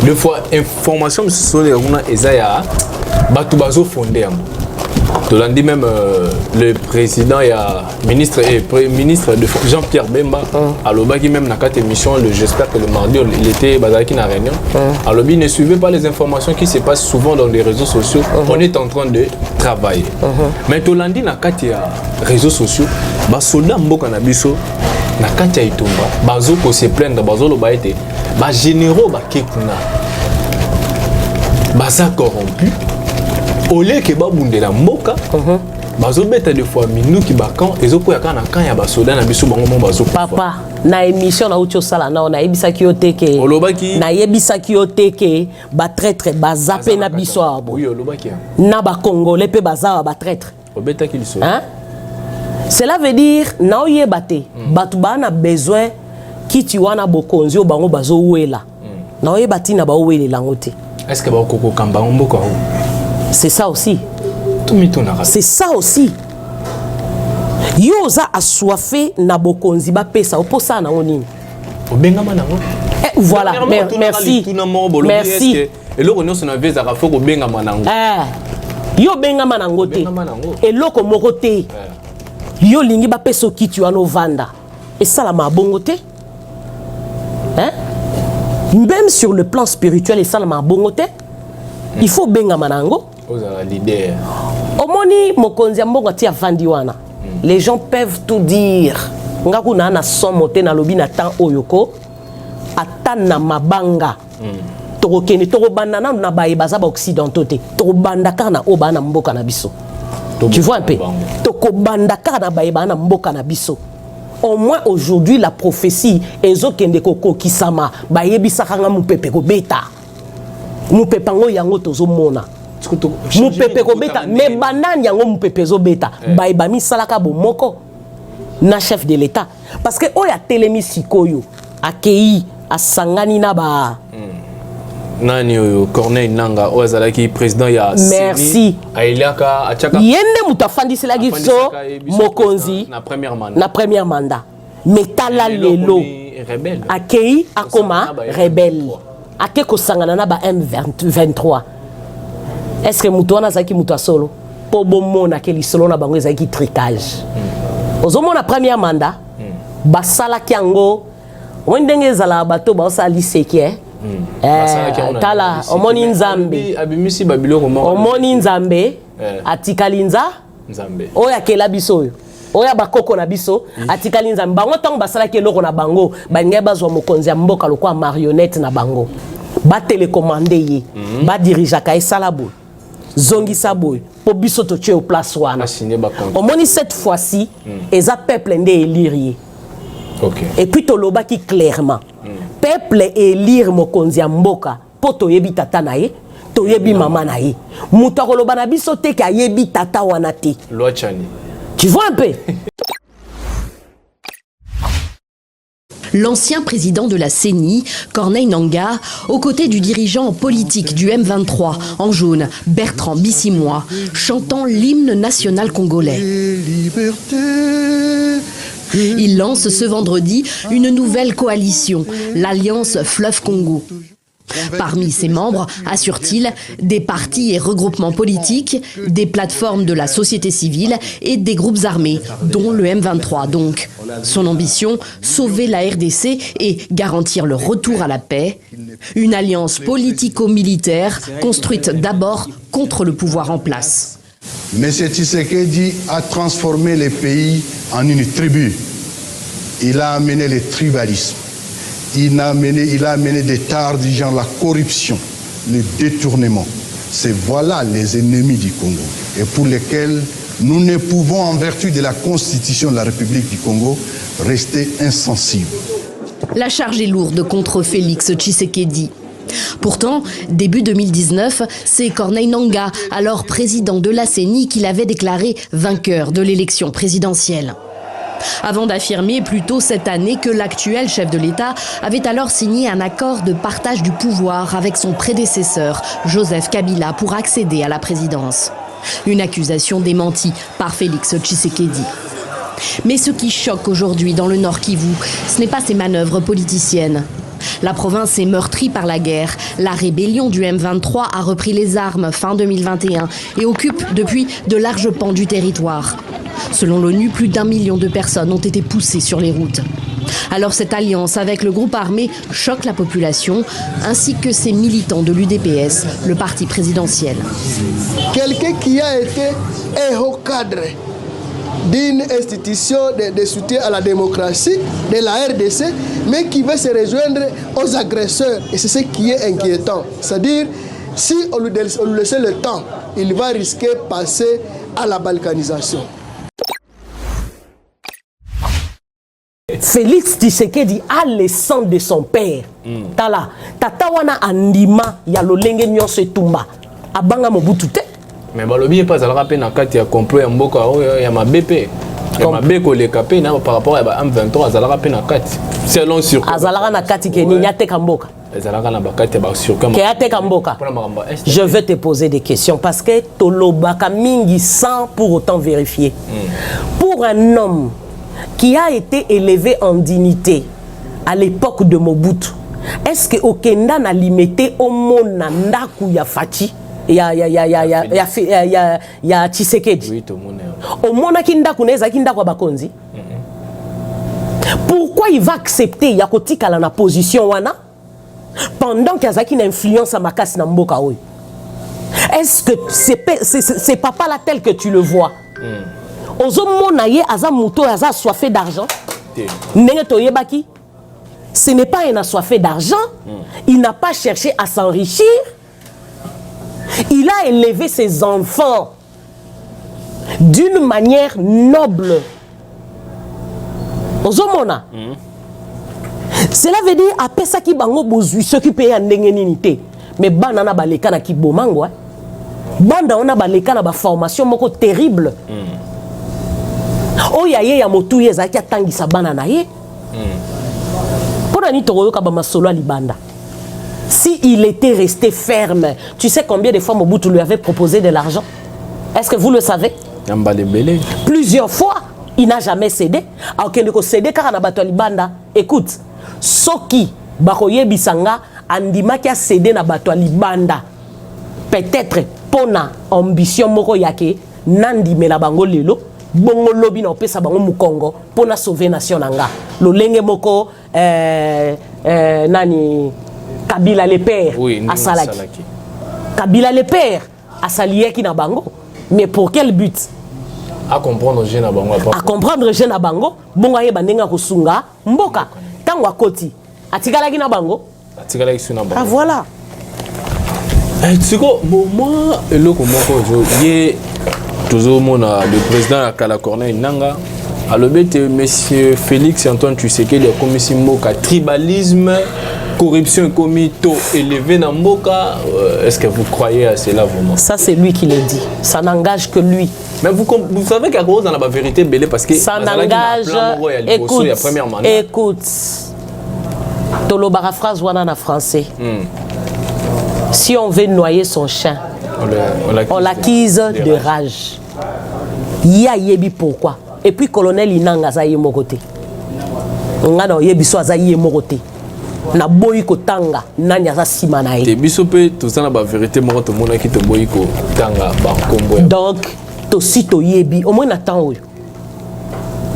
Deux fois information sur les runa ezaya batu bazo fondé Tolandi même le président et ministre de Jean-Pierre Bemba à l'Oba qui même dans cette émission, j'espère que le mardi il était basé dans la réunion. À l'Obi ne suivez pas les informations qui se passent souvent dans les réseaux sociaux. On est en train de travailler. Mais Tolandi dans les réseaux sociaux, les soldats mboka na biso na kati ya itumba bazo ko se plaindre bazo lo ba été ba généraux ba kekuna baza corrompu au lieu que babundela mboka bazo beta de fois minuki bakan ezokoya kana kan ya basoda na biso bango mo bazo papa na émission na ucho sala na yebisaki yo teke olobaki na yebisaki yo teke ba traître bazape na biso abo oui olobaki na ba congolais pe baza ba traître obeta ki liso hein. Cela veut dire na oyebate batu ba na besoin kiti wana bokonzi o bango bazo wela na oyebati na ba wele langote. Est-ce que ba koko kamba mboka ho? C'est ça aussi. C'est ça aussi. Yoza assoiffé na bokonzi ba pesa oposa na onini. Obengama nango. Voilà, merci. Merci. Et loko nyonso na veza ka foko bengama nango. Yo bengama nango te. Et loko moko te. Yo lingi ba peso kiti wana vanda. Et ça la mabongo te. Hein? Même sur le plan spirituel et ça la mabongo te. Il faut bengama nango. Omoni mokonzi mbongo tia vandi wana. Les gens peuvent tout dire. Ngaku na na somote na lobi na tan oyoko atana mabanga. Toko kene toko banda na ba baza ba occidentaux te. Toko banda kana oba na mboka na biso. Tu vois un peu. Toko banda kana ba na mboka na biso. Au moins aujourd'hui la prophétie ezokende koko kisama ba yebisaka nga mupepe ko beta. Mupepe ngo yango tozomona. Mupepe ko beta mais banani yango mupepe zo beta ba ibami salaka bomoko na chef de l'état parce que oya telemi sikoyo akei asangani na ba nani oyo Corneille Nanga ozalaki président ya merci ailiaka achaka yende mutafandisi la giso mokonzi na première mandat metala lelo rebelle akei akoma rebelle akeko sangana na ba M23. Est-ce que mutuana zaki mutua solo po bomona ke lisolo na bango zaki tricage ozomona premier mandat basala kiango wendenge zala bato ba osali seke kala omoni nzambe abimisi babiloko mo omoni nzambe atikali nzambe oya kela biso oya bakoko na biso atikali nzambe bango tango basala ke loko na bango balinga bazwa mokonzi ya mboka lokwa marionnette na bango ba télécommander ye ba dirija ka esala boy zongi saboy po biso to tue au place wana omoni cette fois-ci eza peuple ndé élire. OK. Et puis to lobaki clairement peuple élire mokonzi ya mboka po to yebi tata na ye to yebi mama na ye muto akoloba na biso te ka yebi tata wana te loi chani. Tu vois un peu. L'ancien président de la CENI, Corneille Nanga, aux côtés du dirigeant politique du M23, en jaune, Bertrand Bissimois, chantant l'hymne national congolais. Il lance ce vendredi une nouvelle coalition, l'Alliance Fleuve Congo. Parmi ses membres, assure-t-il, des partis et regroupements politiques, des plateformes de la société civile et des groupes armés, dont le M23 donc. Son ambition, sauver la RDC et garantir le retour à la paix. Une alliance politico-militaire construite d'abord contre le pouvoir en place. M. Tshisekedi a transformé les pays en une tribu. Il a amené le tribalisme. Il a amené des tares du genre la corruption, le détournement. C'est voilà les ennemis du Congo et pour lesquels nous ne pouvons, en vertu de la Constitution de la République du Congo, rester insensibles. La charge est lourde contre Félix Tshisekedi. Pourtant, début 2019, c'est Corneille Nanga, alors président de la CENI, qui l'avait déclaré vainqueur de l'élection présidentielle. Avant d'affirmer plus tôt cette année que l'actuel chef de l'État avait alors signé un accord de partage du pouvoir avec son prédécesseur, Joseph Kabila, pour accéder à la présidence. Une accusation démentie par Félix Tshisekedi. Mais ce qui choque aujourd'hui dans le Nord Kivu, ce n'est pas ses manœuvres politiciennes. La province est meurtrie par la guerre. La rébellion du M23 a repris les armes fin 2021 et occupe depuis de larges pans du territoire. Selon l'ONU, plus d'1 million de personnes ont été poussées sur les routes. Alors cette alliance avec le groupe armé choque la population, ainsi que ses militants de l'UDPS, le parti présidentiel. Quelqu'un qui a été un haut cadre d'une institution de soutien à la démocratie, de la RDC, mais qui veut se rejoindre aux agresseurs. Et c'est ce qui est inquiétant. C'est-à-dire, si on lui laissait le temps, il va risquer de passer à la balkanisation. Félix Tshisekedi a le sang de son père. Tala, tata wana andima ya lolenge nyonso etumba. Abanga Mobutu te. Mais balobi pas à la rappel na kati ya complot ya mboka ya mabepe. Ya mabeko le kapé na par rapport à M23 azala rappel na kati. Selon sur azalaka na kati ke ni nyate kamboka. Azalaka na bakati ba sur ke ate kamboka. Je vais te poser des questions parce que tolobaka mingi sans pour autant vérifier. Pour un homme qui a été élevé en dignité à l'époque de Mobutu, est-ce que Okenda n'a limité au monde ndaku ya Fachi ya Tshisekedi? Oui, tout le monde. Au monde qui ndaku neza ki ndaku bakonzi. Pourquoi il va accepter ya kotika la position wana pendant qu'il y a une influence à makasi na mboka oyo? Est-ce que c'est papa là tel que tu le vois? Ozomona ye aza muto aza assoiffé d'argent. Ce n'est pas un assoiffé d'argent. Il n'a pas cherché à s'enrichir. Il a élevé ses enfants d'une manière noble. Ozomona. Cela veut dire après ça qui bango bozui ceux qui payent en ndengenité. Mais banana baleka na kibomango. Banda on a baleka na ba formation moko terrible. Oh ya ye ya motu ye zaki atangisa bana na ye. Pona ni toroyoka ba masolo libanda. Si il était resté ferme, tu sais combien de fois Mobutu lui avait proposé de l'argent? Est-ce que vous le savez? Plusieurs fois, il n'a jamais cédé. Alors qu'il a cédé car na bato libanda. Écoute, soki bakoye bisanga andima qui a cédé na bato libanda. Peut-être pona ambition moko yake nandi mela bango lelo. Bongo lobby na opesa bango mukongo pour na sauver nation nanga. Lolenge moko nani Kabila le père à Salaki. Kabila le père à Salieki na bango. Mais pour quel but? À comprendre jeune na bango. À comprendre jeune na bango, bongo ye bandenga kosunga mboka. Tango akoti. Atikalaki na bango. Atikalaki suna bango. Ah voilà. Tsiko moi eloko moko ye toujours le président à Kala Corneille Nanga a le bête monsieur Félix Antoine Tshisekedi a commis Mboka tribalisme, corruption commis taux élevé dans Mboka. Est-ce que vous croyez à cela vraiment? Ça c'est lui qui le dit. Ça n'engage que lui. Mais vous savez qu'à cause dans la vérité belé parce que ça n'engage. Écoute. Tolobara phrase wana na français. Si on veut noyer son chien, on l'acquise de rage. Ya yebi pourquoi? Et puis colonel Inanga za ye mokote. Ngana yebi so za ye mokote. Na boyi ko tanga nanya za simana ye. Te biso pe tout ça na ba vérité moko to mona ki to boyi ko tanga ba kombo. Donc to sito yebi au moins na temps oyo.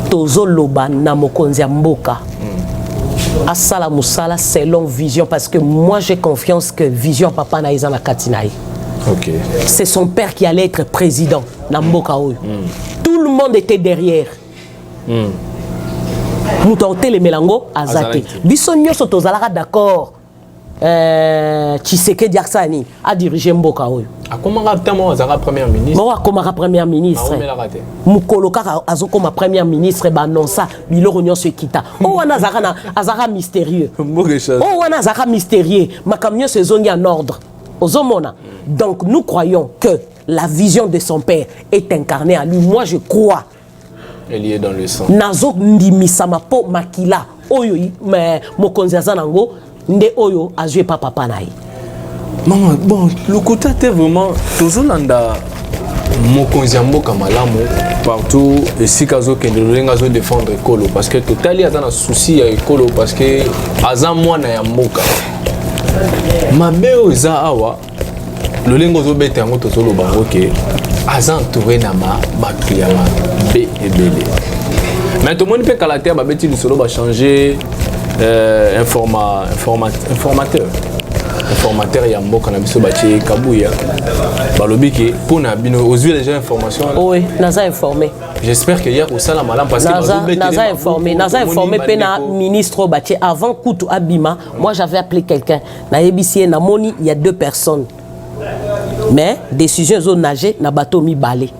Tozo loba na mokonzi ya mboka. Asala musala selon vision parce que moi j'ai confiance que vision papa na izana katinaï. OK. C'est son père qui allait être président na mboka oyo. Tout le monde était derrière. Moutonte le melango azate. Biso nyoso tozalaka d'accord. Tshisekedi Arsani a dirigé mboka oyo. Comment rapidement azara premier ministre? Moi comment premier ministre? Mukolo kaka azokoma premier ministre ba annonça biloko nyonso ekita. O wana azara mystérieux. O wana azara mystérieux. Makamnyo se zongi en ordre. Ozomona. Donc nous croyons que la vision de son père est incarnée en lui. Moi je crois. Elle y est dans le sang. Nazo ndimisama po makila oyo mokonzi azanango nde oyo azue papa naï. Maman, bon, le côté était vraiment toujours dans mokonzi ya mboka malamu partout esika azokende lolenga azodéfendre ekolo parce que totali aza na souci ya ekolo parce que aza mwana ya mboka mabe oyo eza awa lolenga ozobeta yango tozoloba yango ke aza entouré na bato ya mabe ebele mais tomoni mpe kala te babeti lisolo bachange informateur ya mboka na biso batie kabuya balobi ke mpona bino ozwi déjà information oui naza informé j'espère que hier osala malamu parce que naza informé pe na ministre batie avant kutu abima moi j'avais appelé quelqu'un na yebisi na moni il y a 2 personnes mais décision zo nager na bateau mi balé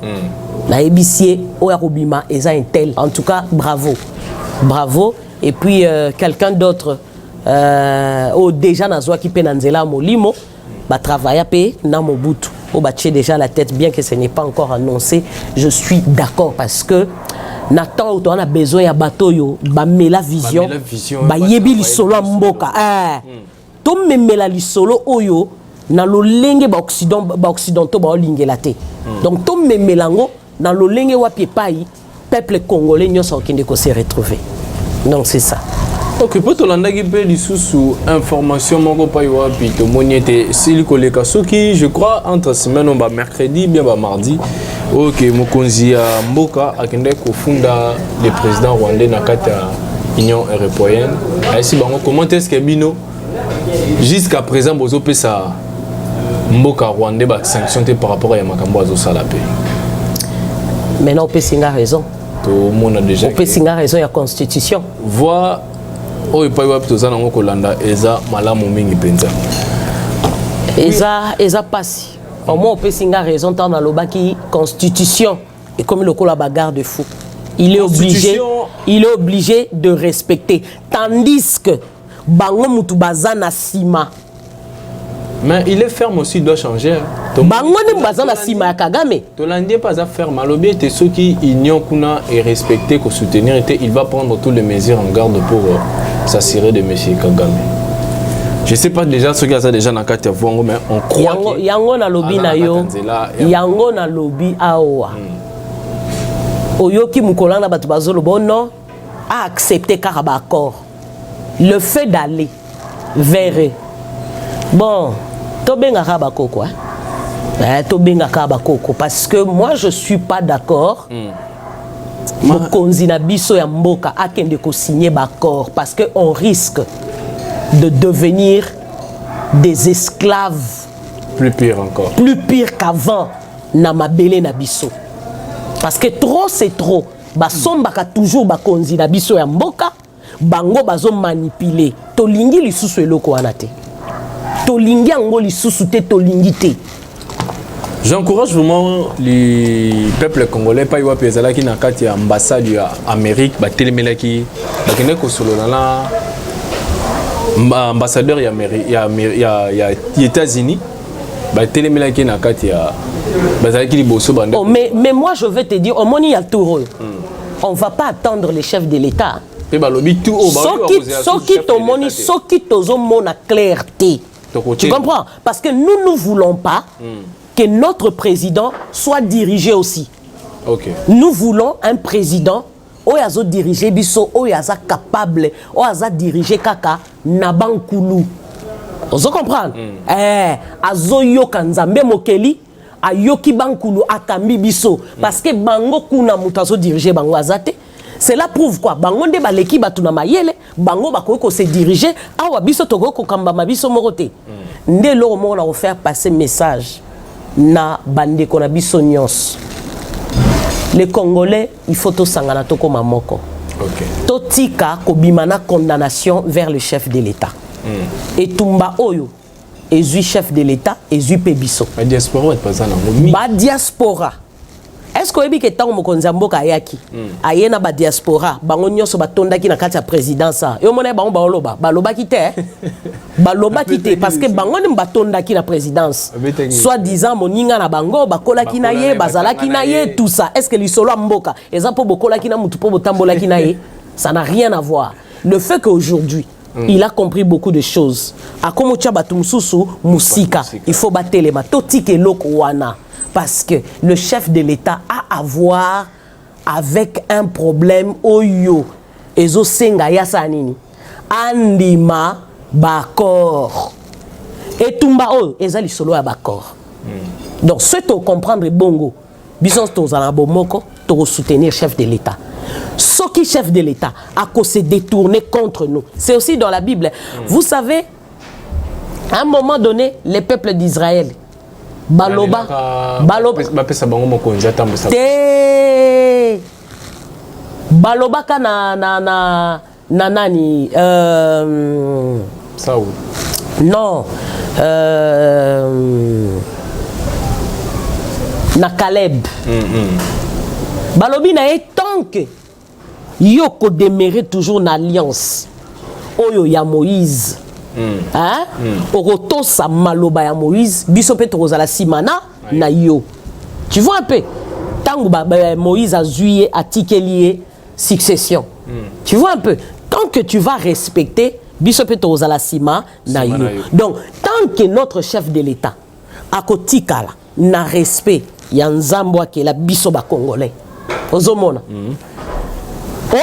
na yebisi oya kobima eza un tel en tout cas bravo et puis quelqu'un d'autre déjà nazwa ki pe na nzela molimo ba travailler pe na mobutu o batie déjà la tête bien que ce n'est pas encore annoncé je suis d'accord parce que Nathan auto on a besoin ya bateau yo ba mela vision ba yebi li solo mboka to memela li solo oyo na lolenge ba occidentaux ba olingela te donc to memelango na lolenge wapi pai peuple congolais nyoso okende ko se retrouver donc c'est ça. Ok, pour te l'andagi pe lisusu information moko pa yoapi to moniete sili koleka soki je crois entre semaine ba mercredi bien ba mardi ok mokonzi ya mboka akende ko funda le président rwandais na kata Union européenne ainsi bango comment est-ce que bino jusqu'à présent bozo pesa mboka rwandais ba sanction te par rapport à makambo azo sala pe maintenant on peut singa raison to mona déjà on peut singa raison ya constitution voix oyo epai wapi toza nango kolanda eza malamu mingi mpenza eza pasi au moins opesi nga raison ntango nalobaki constitution ekomi lokola bagarde de fou il est obligé de respecter tandis que bango mutu baza na sima mais il est ferme aussi il doit changer bango nde baza na sima ya Kagame tolandi pas à ferme alobi ete soki union kuna est respecté ko soutenir ete il va prendre toutes les mesures en garde pour s'assurer de monsieur Kagame. Je sais pas déjà ce qu'il y a déjà dans carte vongo mais on croit que yango na lobby na yo yango na lobby awa oyoki mukolana batu bazolo bono a accepté car ba accord le fait d'aller vers bon to benga ka ba koko to benga ka ba koko parce que moi je suis pas d'accord mokonzi na biso ya mboka akende ko signer ba accord parce que on risque de devenir des esclaves plus pire encore plus pire qu'avant na mabele na biso parce que trop c'est trop basombaka toujours bakonzi na biso ya mboka bango bazo manipuler tolingi lisusu eloko wana te tolingi yango lisusu te tolingi te. J'encourage vraiment les peuples congolais pas yoa pezala ki na kati ya ambassade ya Amérique ba telemelaki ba kende ko solo na ambassadeur ya États-Unis ba telemelaki na kati ya bazalaki liboso bande. Oh, mais moi je vais te dire au moni ya touro. On va pas attendre les chefs de l'État. Pe ba lobi tout au ba soki to moni soki tozo mona clarté. Tu comprends? Parce que nous ne voulons pas que notre président soit dirigé aussi. Okay. Nous voulons un président oyazo diriger biso oyaza capable oyaza diriger kaka na bankulu. Vous comprenez? Azo yoka nzambe mokeli ayoki bankulu akambi biso parce que bango kuna mutazo diriger bango azate. Cela prouve quoi? Bango nde baleki batu na mayele bango bakoki ko se diriger awa biso toko ko kamba mabiso morote. Nde lo mo na faire passer message na bande kona biso nyos. Les Congolais, il faut tout sangana toko mamoko. Okay. Totika kobimana condamnation vers le chef de l'État. Et Tumba Oyo, ezui chef de l'État, ezui pebiso. La diaspora est pas ça ba diaspora. Est-ce que que tango mokonzi mboka ayaki? Ayena ba diaspora, bango nyonso batondaki na kati ya présidence. Yo mona bango baoloba, baloba kité. Baloba kité parce que bango ne batondaki na présidence. Soit disant moninga na bango bakolaki na ye, bazalaki na ye, tout ça. Est-ce que lisolo mboka, eza po bokolaki na mutu po botambolaki na ye? Ça n'a rien à voir. Le fait qu'aujourd'hui il a compris beaucoup de choses. A comme Tchabatumususu, Moussika, il faut battre les matoti et l'okwana. Parce que le chef de l'État a à voir avec un problème oyo. Ezo senga ya sanini. Andima bakor. Et tumba oyo, ezali solo ya bakor. Donc, ce que comprendre bongo, bisons tous en abomoko, pour soutenir le chef de l'État. Ce qui chef de l'État a se détourner contre nous. C'est aussi dans la Bible. Vous savez, à un moment donné, les peuples d'Israël, Baloba, Baloba nanani, Saoul. non, na Caleb. Balobi na tant que yoko demeure toujours na alliance oyo ya Moïse. Hein? Oroto sa maloba ya Moïse, biso pe tozala simana na yo. Tu vois un peu tangu Moïse a zuye a tikelié succession. Tu vois un peu tant que tu vas respecter biso pe tozala sima na yo. Donc tant que notre chef de l'État a kotikala na respect ya nzambo ke la biso ba congolais. Ozomona.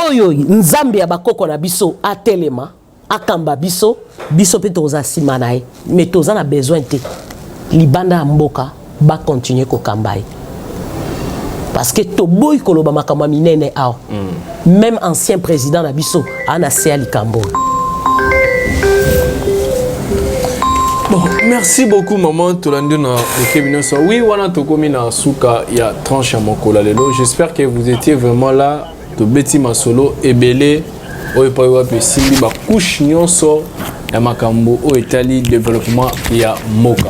Oyo nzambe ya bakoko na biso atelema akamba biso biso pe toza simanae mais toza na besoin te libanda mboka ba continuer ko kambaye parce que to boy koloba makama minene aw même ancien président na biso ana se likambo. Bon, merci beaucoup maman Tolandi na ekebino so. Oui, wana tokomi na suka ya tranche ya mokola lelo. J'espère que vous étiez vraiment là. To beti masolo ebele oyo pa wapi simbi ba couche nyonso ya makambo o etali développement ya moka.